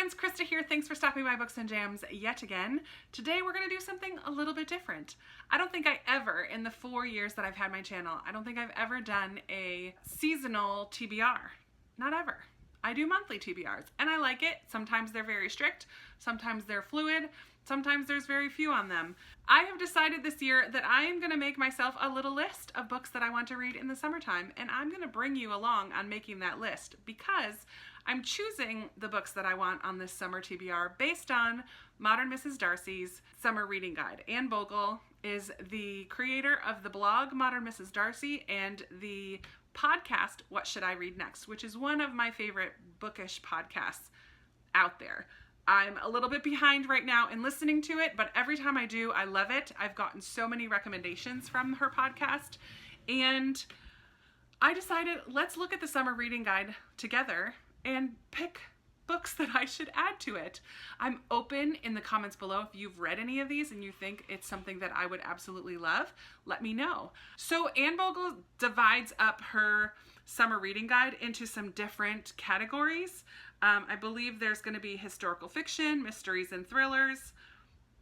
friends, Krista here. Thanks for stopping by Books and Jams yet again. Today we're going to do something a little bit different. I don't think I ever, in the 4 years that I've had my channel, I don't think I've ever done a seasonal TBR. Not ever. I do monthly TBRs and I like it. Sometimes they're very strict, sometimes they're fluid, sometimes there's very few on them. I have decided this year that I am going to make myself a little list of books that I want to read in the summertime, and I'm going to bring you along on making that list because I'm choosing the books that I want on this summer TBR based on Modern Mrs. Darcy's Summer Reading Guide. Anne Bogle is the creator of the blog Modern Mrs. Darcy and the podcast What Should I Read Next, which is one of my favorite bookish podcasts out there. I'm a little bit behind right now in listening to it, but every time I do, I love it. I've gotten so many recommendations from her podcast, and I decided let's look at the summer reading guide together and pick books that I should add to it. I'm open in the comments below if you've read any of these and you think it's something that I would absolutely love, let me know. So Anne Bogle divides up her summer reading guide into some different categories. I believe there's going to be historical fiction, mysteries and thrillers,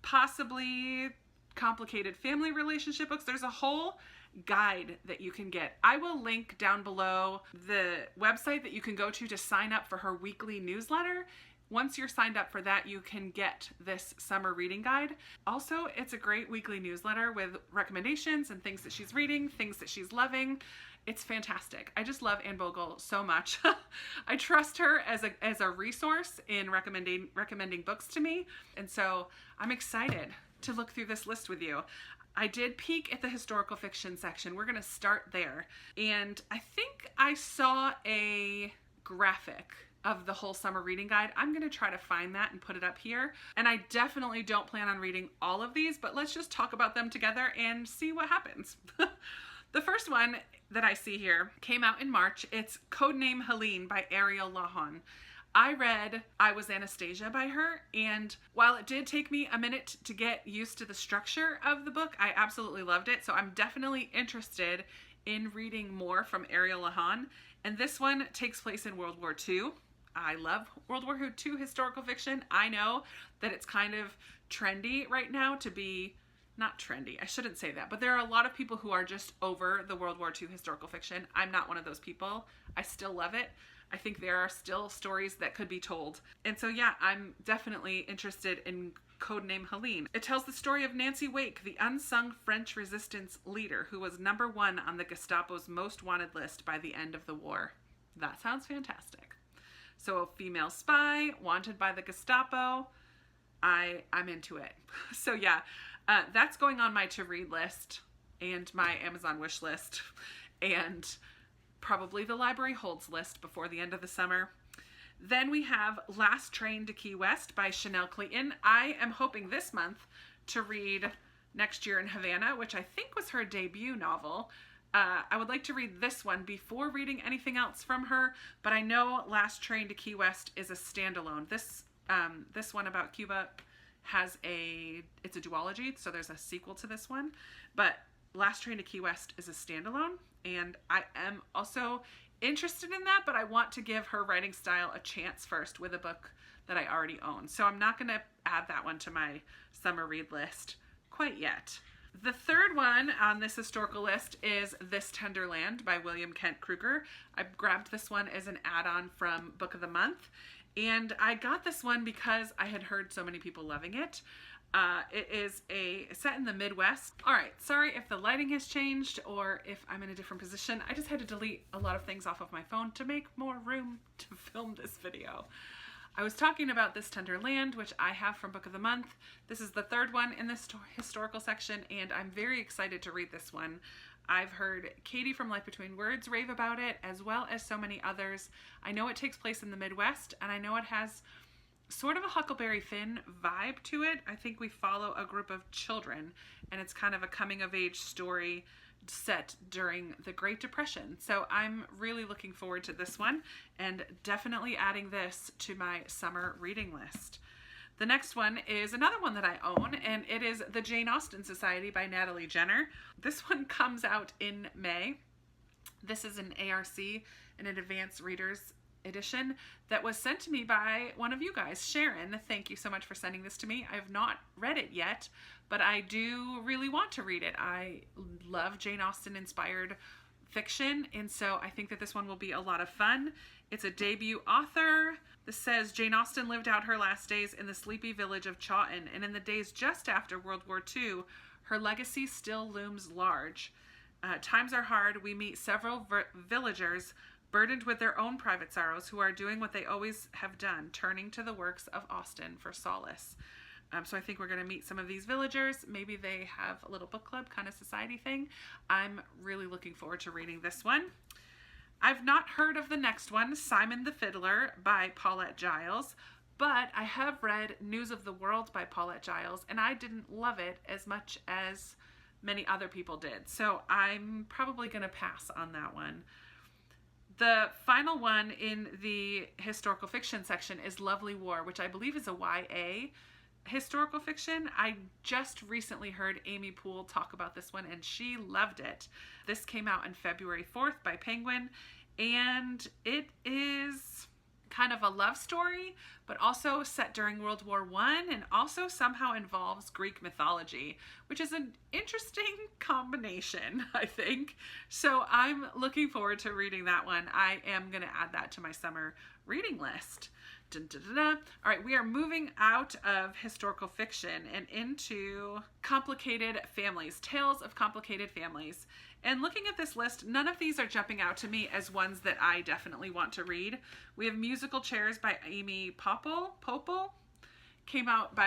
possibly complicated family relationship books. There's a whole guide that you can get. I will link down below the website that you can go to sign up for her weekly newsletter. Once you're signed up for that, you can get this summer reading guide. Also, it's a great weekly newsletter with recommendations and things that she's reading, things that she's loving. It's fantastic. I just love Anne Bogle so much. I trust her as a resource in recommending books to me. And so I'm excited to look through this list with you. I did peek at the historical fiction section. We're going to start there. And I think I saw a graphic of the whole summer reading guide. I'm going to try to find that and put it up here. And I definitely don't plan on reading all of these, but let's just talk about them together and see what happens. The first one that I see here came out in March. It's Codename Helene by Ariel Lawhon. I read I Was Anastasia by her, and while it did take me a minute to get used to the structure of the book, I absolutely loved it. So I'm definitely interested in reading more from Ariel Lawhon. And this one takes place in World War II. I love World War II historical fiction. I know that it's kind of trendy right now to be, not trendy, I shouldn't say that, but there are a lot of people who are just over the World War II historical fiction. I'm not one of those people. I still love it. I think there are still stories that could be told. And so yeah, I'm definitely interested in Codename Helene. It tells the story of Nancy Wake, the unsung French resistance leader who was #1 on the Gestapo's most wanted list by the end of the war. That sounds fantastic. So a female spy wanted by the Gestapo. I'm into it. So yeah, that's going on my to-read list and my Amazon wish list and probably the library holds list before the end of the summer. Then we have Last Train to Key West by Chanel Clayton. I am hoping this month to read Next Year in Havana, which I think was her debut novel. I would like to read this one before reading anything else from her, but I know Last Train to Key West is a standalone. This one about Cuba it's a duology, so there's a sequel to this one, but Last Train to Key West is a standalone, and I am also interested in that, but I want to give her writing style a chance first with a book that I already own. So I'm not going to add that one to my summer read list quite yet. The third one on this historical list is This Tender Land by William Kent Kruger. I grabbed this one as an add-on from Book of the Month, and I got this one because I had heard so many people loving it. It is set in the Midwest. All right, sorry if the lighting has changed or if I'm in a different position. I just had to delete a lot of things off of my phone to make more room to film this video. I was talking about This Tender Land, which I have from Book of the Month. This is the third one in this historical section, and I'm very excited to read this one. I've heard Katie from Life Between Words rave about it, as well as so many others. I know it takes place in the Midwest, and I know it has sort of a Huckleberry Finn vibe to it. I think we follow a group of children, and it's kind of a coming-of-age story set during the Great Depression. So I'm really looking forward to this one, and definitely adding this to my summer reading list. The next one is another one that I own, and it is The Jane Austen Society by Natalie Jenner. This one comes out in May. This is an ARC, an Advanced Readers edition that was sent to me by one of you guys, Sharon. Thank you so much for sending this to me. I have not read it yet, but I do really want to read it. I love Jane Austen inspired fiction, and so I think that this one will be a lot of fun. It's a debut author. This says Jane Austen lived out her last days in the sleepy village of Chawton, and in the days just after World War II, her legacy still looms large. Times are hard. We meet several villagers burdened with their own private sorrows who are doing what they always have done, turning to the works of Austen for solace. So I think we're going to meet some of these villagers. Maybe they have a little book club kind of society thing. I'm really looking forward to reading this one. I've not heard of the next one, Simon the Fiddler by Paulette Giles, but I have read News of the World by Paulette Giles, and I didn't love it as much as many other people did. So I'm probably going to pass on that one. The final one in the historical fiction section is Lovely War, which I believe is a YA historical fiction. I just recently heard Amy Poole talk about this one and she loved it. This came out on February 4th by Penguin, and it is kind of a love story, but also set during World War I and also somehow involves Greek mythology, which is an interesting combination, I think. So I'm looking forward to reading that one. I am going to add that to my summer reading list. Dun, dun, dun, dun. All right, we are moving out of historical fiction and into complicated families, tales of complicated families. And looking at this list, none of these are jumping out to me as ones that I definitely want to read. We have Musical Chairs by Amy Popple, came out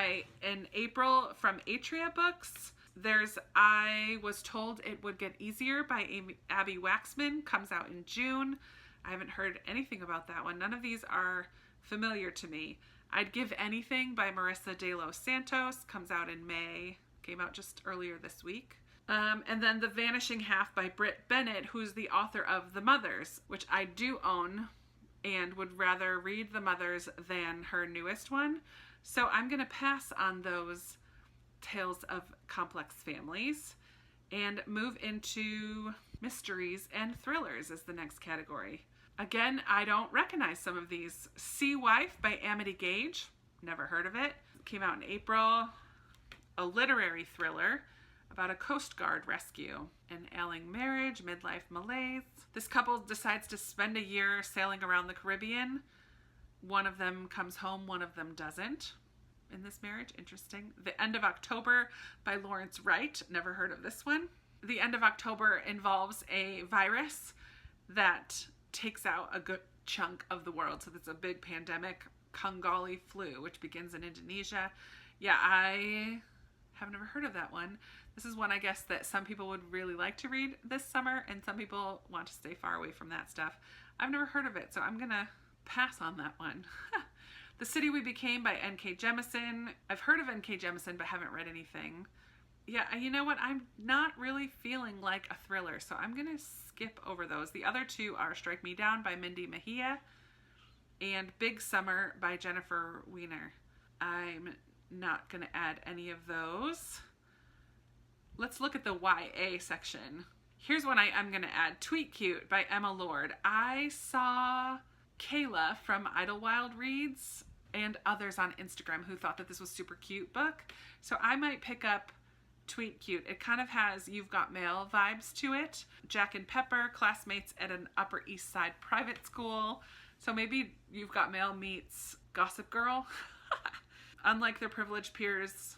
in April from Atria Books. There's I Was Told It Would Get Easier by Abby Waxman, comes out in June. I haven't heard anything about that one. None of these are familiar to me. I'd Give Anything by Marissa de los Santos, comes out in May, came out just earlier this week. And then The Vanishing Half by Britt Bennett, who's the author of The Mothers, which I do own and would rather read The Mothers than her newest one. So I'm going to pass on those tales of complex families and move into mysteries and thrillers as the next category. Again, I don't recognize some of these. Sea Wife by Amity Gage, never heard of it. Came out in April. A literary thriller about a Coast Guard rescue. An ailing marriage, midlife malaise. This couple decides to spend a year sailing around the Caribbean. One of them comes home, one of them doesn't in this marriage. Interesting. The End of October by Lawrence Wright. Never heard of this one. The End of October involves a virus that takes out a good chunk of the world. So there's a big pandemic, Bengali flu, which begins in Indonesia. Yeah, I have never heard of that one. This is one, I guess, that some people would really like to read this summer, and some people want to stay far away from that stuff. I've never heard of it, so I'm gonna pass on that one. The City We Became by N.K. Jemisin. I've heard of N.K. Jemisin, but haven't read anything. Yeah, you know what? I'm not really feeling like a thriller, so I'm gonna skip over those. The other two are Strike Me Down by Mindy Mejia and Big Summer by Jennifer Weiner. I'm not gonna add any of those. Let's look at the YA section. Here's one I'm going to add. Tweet Cute by Emma Lord. I saw Kayla from Idlewild Reads and others on Instagram who thought that this was super cute book. So I might pick up Tweet Cute. It kind of has You've Got Mail vibes to it. Jack and Pepper, classmates at an Upper East Side private school. So maybe You've Got Mail meets Gossip Girl. Unlike their privileged peers,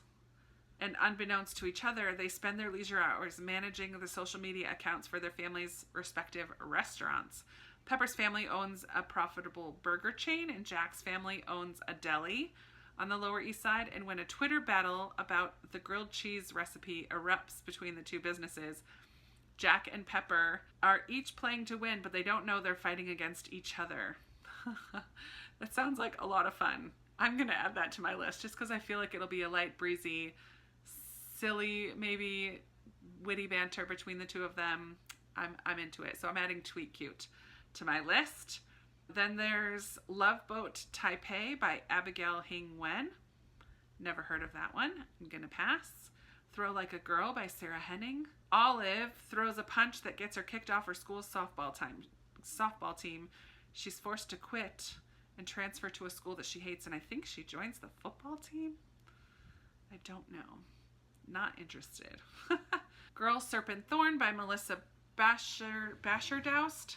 and unbeknownst to each other, they spend their leisure hours managing the social media accounts for their family's respective restaurants. Pepper's family owns a profitable burger chain, and Jack's family owns a deli on the Lower East Side. And when a Twitter battle about the grilled cheese recipe erupts between the two businesses, Jack and Pepper are each playing to win, but they don't know they're fighting against each other. That sounds like a lot of fun. I'm going to add that to my list just because I feel like it'll be a light, breezy, silly, maybe witty banter between the two of them. I'm into it. So I'm adding Tweet Cute to my list. Then there's Love Boat Taipei by Abigail Hing Wen. Never heard of that one. I'm going to pass. Throw Like a Girl by Sarah Henning. Olive throws a punch that gets her kicked off her school's softball team. She's forced to quit and transfer to a school that she hates, and I think she joins the football team. I don't know. Not interested. Girl, Serpent, Thorn by Melissa Basherdoust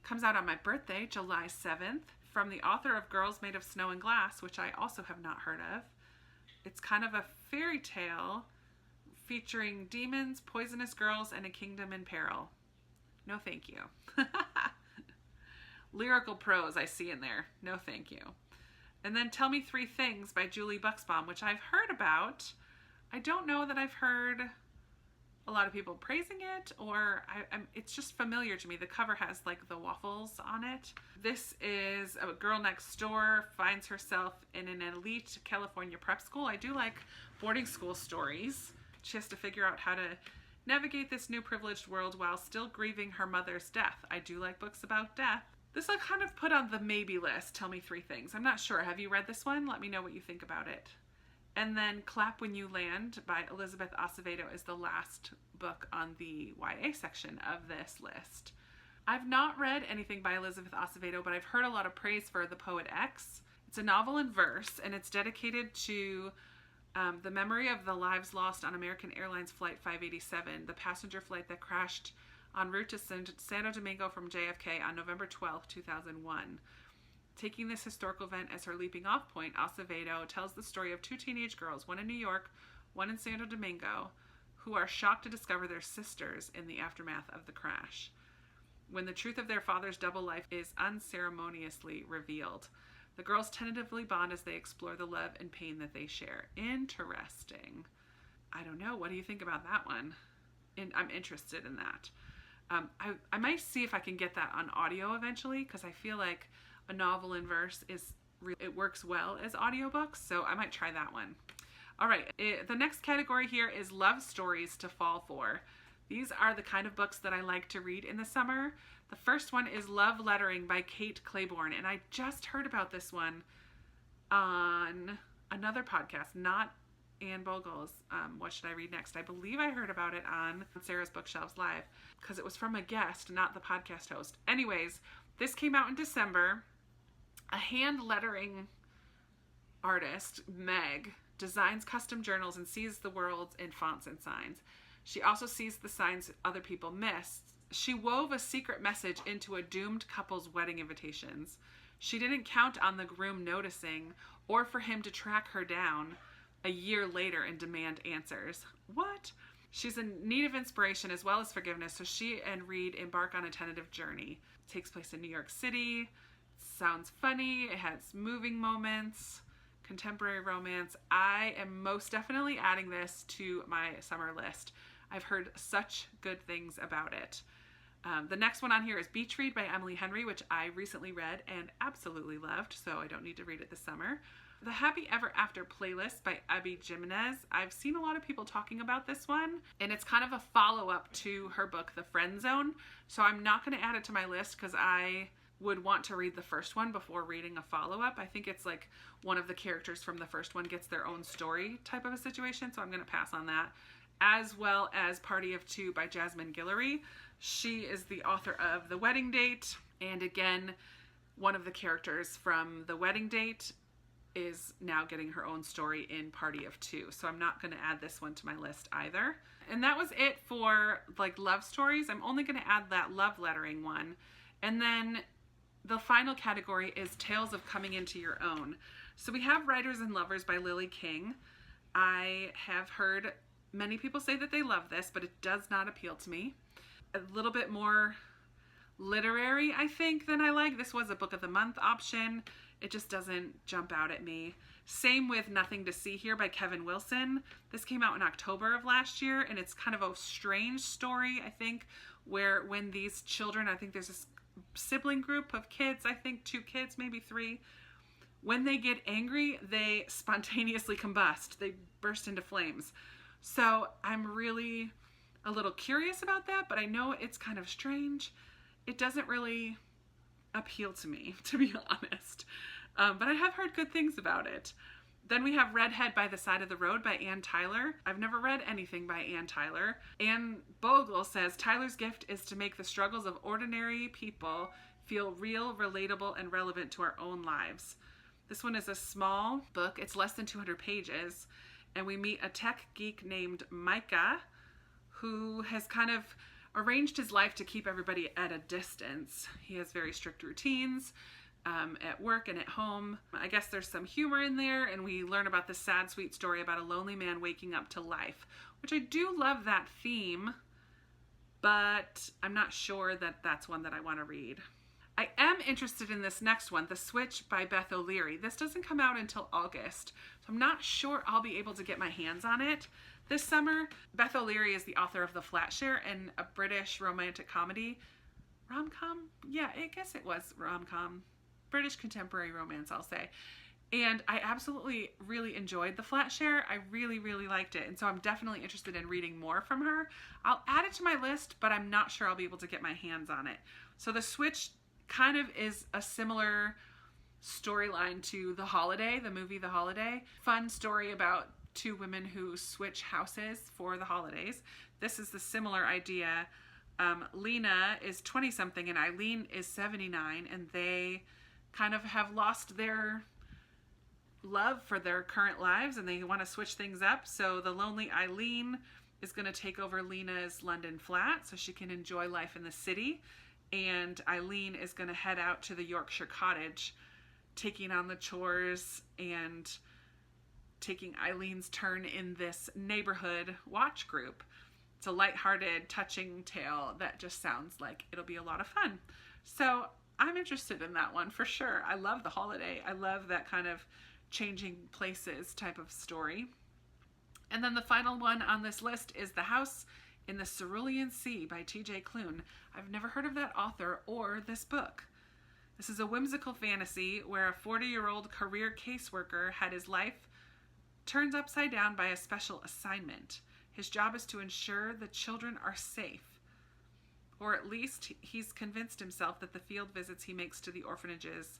comes out on my birthday, July 7th, from the author of Girls Made of Snow and Glass, which I also have not heard of. It's kind of a fairy tale featuring demons, poisonous girls, and a kingdom in peril. No thank you. Lyrical prose I see in there. No thank you. And then Tell Me Three Things by Julie Buxbaum, which I've heard about. I don't know that I've heard a lot of people praising it, or it's just familiar to me. The cover has like the waffles on it. This is a girl next door finds herself in an elite California prep school. I do like boarding school stories. She has to figure out how to navigate this new privileged world while still grieving her mother's death. I do like books about death. This I'll kind of put on the maybe list. Tell Me Three Things. I'm not sure. Have you read this one? Let me know what you think about it. And then Clap When You Land by Elizabeth Acevedo is the last book on the YA section of this list. I've not read anything by Elizabeth Acevedo, but I've heard a lot of praise for The Poet X. It's a novel in verse, and it's dedicated to the memory of the lives lost on American Airlines Flight 587, the passenger flight that crashed en route to Santo Domingo from JFK on November 12, 2001. Taking this historical event as her leaping off point, Acevedo tells the story of two teenage girls, one in New York, one in Santo Domingo, who are shocked to discover they're sisters in the aftermath of the crash, when the truth of their father's double life is unceremoniously revealed. The girls tentatively bond as they explore the love and pain that they share. Interesting. I don't know. What do you think about that one? I'm interested in that. I might see if I can get that on audio eventually, because I feel like a novel in verse it works well as audiobooks, so I might try that one. All right, the next category here is love stories to fall for. These are the kind of books that I like to read in the summer. The first one is Love Lettering by Kate Claiborne, and I just heard about this one on another podcast, not Anne Bogle's What Should I Read Next? I believe I heard about it on Sarah's Bookshelves Live, because it was from a guest, not the podcast host. Anyways, this came out in December. A hand lettering artist, Meg, designs custom journals and sees the world in fonts and signs. She also sees the signs other people miss. She wove a secret message into a doomed couple's wedding invitations. She didn't count on the groom noticing or for him to track her down a year later and demand answers. What? She's in need of inspiration as well as forgiveness, so she and Reed embark on a tentative journey. It takes place in New York City. Sounds funny. It has moving moments, contemporary romance. I am most definitely adding this to my summer list. I've heard such good things about it. The next one on here is Beach Read by Emily Henry, which I recently read and absolutely loved, so I don't need to read it this summer. The Happy Ever After Playlist by Abby Jimenez. I've seen a lot of people talking about this one, and it's kind of a follow-up to her book, The Friend Zone, so I'm not going to add it to my list because I would want to read the first one before reading a follow-up. I think it's like one of the characters from the first one gets their own story type of a situation, so I'm going to pass on that. As well as Party of Two by Jasmine Guillory. She is the author of The Wedding Date, and again, one of the characters from The Wedding Date is now getting her own story in Party of Two, so I'm not going to add this one to my list either. And that was it for like love stories. I'm only going to add that love lettering one. And then the final category is Tales of Coming Into Your Own. So we have Writers and Lovers by Lily King. I have heard many people say that they love this, but it does not appeal to me. A little bit more literary, I think, than I like. This was a book of the month option. It just doesn't jump out at me. Same with Nothing to See Here by Kevin Wilson. This came out in October of last year, and it's kind of a strange story, I think, where when these children, I think there's this sibling group of kids, I think 2 kids, maybe 3, when they get angry, they spontaneously combust. They burst into flames. So I'm really a little curious about that, but I know it's kind of strange. It doesn't really appeal to me, to be honest. But I have heard good things about it. Then we have Redhead by the Side of the Road by Ann Tyler. I've never read anything by Ann Tyler. Anne Bogle says, Tyler's gift is to make the struggles of ordinary people feel real, relatable, and relevant to our own lives. This one is a small book. It's less than 200 pages. And we meet a tech geek named Micah who has kind of arranged his life to keep everybody at a distance. He has very strict routines at work and at home. I guess there's some humor in there, and we learn about the sad, sweet story about a lonely man waking up to life, which I do love that theme, but I'm not sure that that's one that I want to read. I am interested in this next one, The Switch by Beth O'Leary. This doesn't come out until August, so I'm not sure I'll be able to get my hands on it this summer. Beth O'Leary is the author of The Flatshare, and a British romantic comedy. Rom-com? Yeah, I guess it was rom-com. British contemporary romance, I'll say. And I absolutely really enjoyed The Flatshare. I really, really liked it. And so I'm definitely interested in reading more from her. I'll add it to my list, but I'm not sure I'll be able to get my hands on it. So The Switch kind of is a similar storyline to The Holiday, the movie The Holiday. Fun story about two women who switch houses for the holidays. This is the similar idea. Lena is 20-something and Eileen is 79, and they kind of have lost their love for their current lives and they want to switch things up. So the lonely Eileen is going to take over Lena's London flat so she can enjoy life in the city. And Eileen is going to head out to the Yorkshire cottage, taking on the chores and taking Eileen's turn in this neighborhood watch group. It's a lighthearted, touching tale that just sounds like it'll be a lot of fun. So I'm interested in that one for sure. I love The Holiday. I love that kind of changing places type of story. And then the final one on this list is The House in the Cerulean Sea by T.J. Klune. I've never heard of that author or this book. This is a whimsical fantasy where a 40-year-old career caseworker had his life turned upside down by a special assignment. His job is to ensure the children are safe. Or at least he's convinced himself that the field visits he makes to the orphanages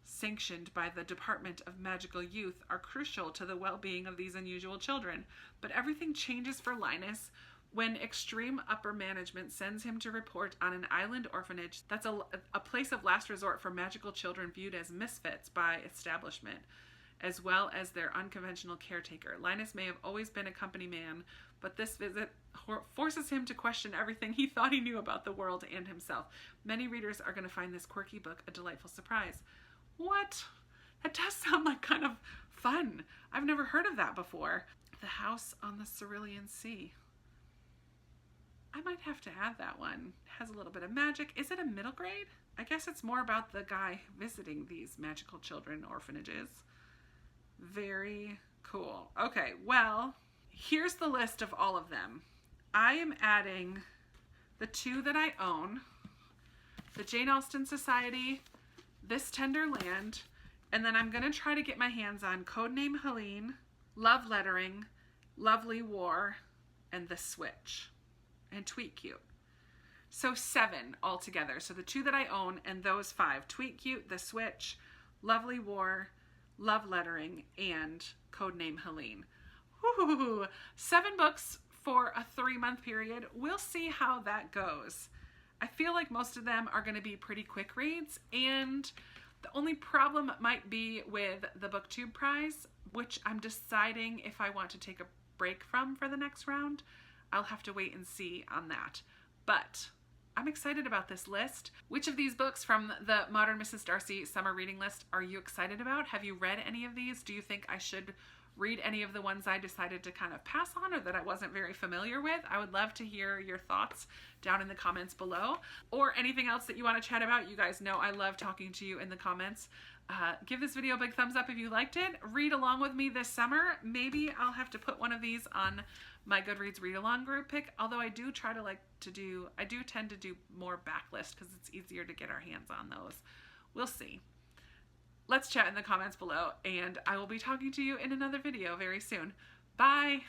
sanctioned by the Department of Magical Youth are crucial to the well-being of these unusual children. But everything changes for Linus when extreme upper management sends him to report on an island orphanage that's a place of last resort for magical children viewed as misfits by establishment, as well as their unconventional caretaker. Linus may have always been a company man, but this visit forces him to question everything he thought he knew about the world and himself. Many readers are going to find this quirky book a delightful surprise. What? That does sound like kind of fun. I've never heard of that before. The House on the Cerulean Sea. I might have to add that one. It has a little bit of magic. Is it a middle grade? I guess it's more about the guy visiting these magical children orphanages. Very cool. Okay, well, here's the list of all of them. I am adding the two that I own, the Jane Austen Society, This Tender Land, and then I'm going to try to get my hands on Codename Helene, Love Lettering, Lovely War, and The Switch, and Tweet Cute. So 7 altogether. So the two that I own and those 5, Tweet Cute, The Switch, Lovely War, Love Lettering, and Codename Helene. Woo-hoo-hoo. 7 books for a 3-month period. We'll see how that goes. I feel like most of them are going to be pretty quick reads, and the only problem might be with the BookTube prize, which I'm deciding if I want to take a break from for the next round. I'll have to wait and see on that. But I'm excited about this list. Which of these books from the Modern Mrs. Darcy Summer Reading list are you excited about? Have you read any of these? Do you think I should read any of the ones I decided to kind of pass on or that I wasn't very familiar with? I would love to hear your thoughts down in the comments below, or anything else that you want to chat about. You guys know I love talking to you in the comments. Give this video a big thumbs up if you liked it. Read along with me this summer. Maybe I'll have to put one of these on my Goodreads read along group pick, although I do tend to do more backlist because it's easier to get our hands on those. We'll see. Let's chat in the comments below, and I will be talking to you in another video very soon. Bye!